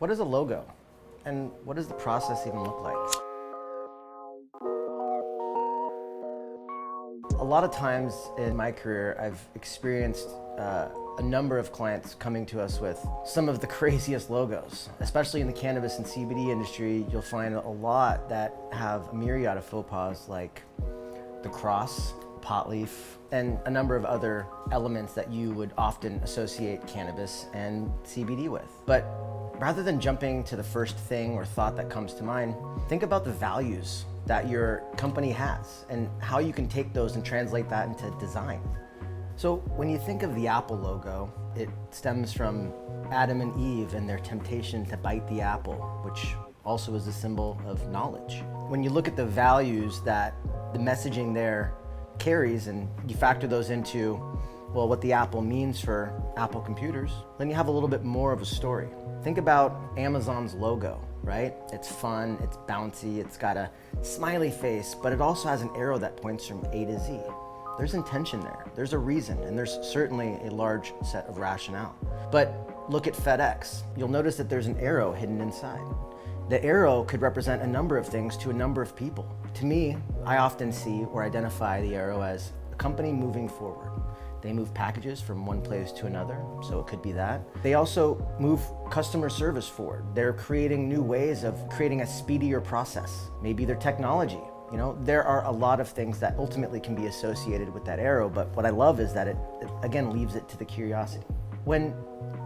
What is a logo? And what does the process even look like? A lot of times in my career, I've experienced a number of clients coming to us with some of the craziest logos. Especially in the cannabis and CBD industry, you'll find a lot that have a myriad of faux pas like the cross, pot leaf, and a number of other elements that you would often associate cannabis and CBD with. But rather than jumping to the first thing or thought that comes to mind, think about the values that your company has and how you can take those and translate that into design. So when you think of the Apple logo, it stems from Adam and Eve and their temptation to bite the apple, which also is a symbol of knowledge. When you look at the values that the messaging there carries and you factor those into, well, what the Apple means for Apple computers, then you have a little bit more of a story. Think about Amazon's logo, right? It's fun, it's bouncy, it's got a smiley face, but it also has an arrow that points from A to Z. There's intention there, there's a reason, and there's certainly a large set of rationale. But look at FedEx. You'll notice that there's an arrow hidden inside. The arrow could represent a number of things to a number of people. To me, I often see or identify the arrow as a company moving forward. They move packages from one place to another, so it could be that. They also move customer service forward. They're creating new ways of creating a speedier process. Maybe their technology. You know, there are a lot of things that ultimately can be associated with that arrow, but what I love is that it again leaves it to the curiosity. When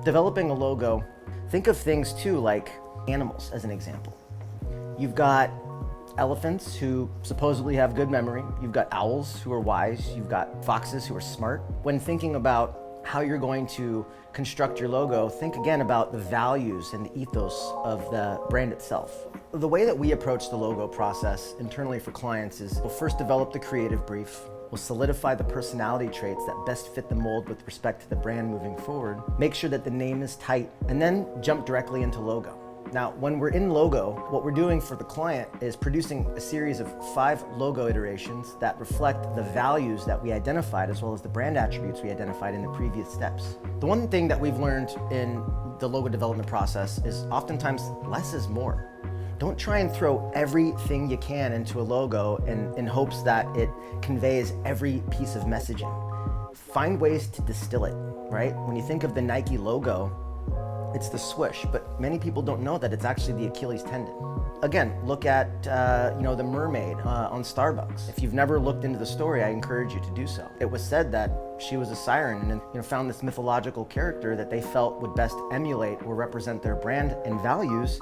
developing a logo, think of things too like animals as an example. You've got elephants who supposedly have good memory. You've got owls who are wise. You've got foxes who are smart. When thinking about how you're going to construct your logo, think again about the values and the ethos of the brand itself. The way that we approach the logo process internally for clients is we'll first develop the creative brief. We'll solidify the personality traits that best fit the mold with respect to the brand moving forward. Make sure that the name is tight, and then jump directly into logo. Now, when we're in logo, what we're doing for the client is producing a series of 5 logo iterations that reflect the values that we identified as well as the brand attributes we identified in the previous steps. The one thing that we've learned in the logo development process is oftentimes less is more. Don't try and throw everything you can into a logo in hopes that it conveys every piece of messaging. Find ways to distill it, right? When you think of the Nike logo, it's the swoosh, but many people don't know that it's actually the Achilles tendon. Again, look at the mermaid on Starbucks. If you've never looked into the story, I encourage you to do so. It was said that she was a siren and found this mythological character that they felt would best emulate or represent their brand and values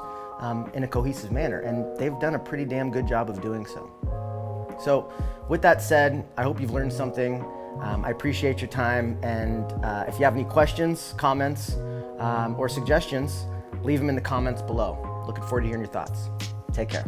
in a cohesive manner, and they've done a pretty damn good job of doing so. So with that said, I hope you've learned something. I appreciate your time, and if you have any questions, comments, or suggestions, leave them in the comments below. Looking forward to hearing your thoughts. Take care.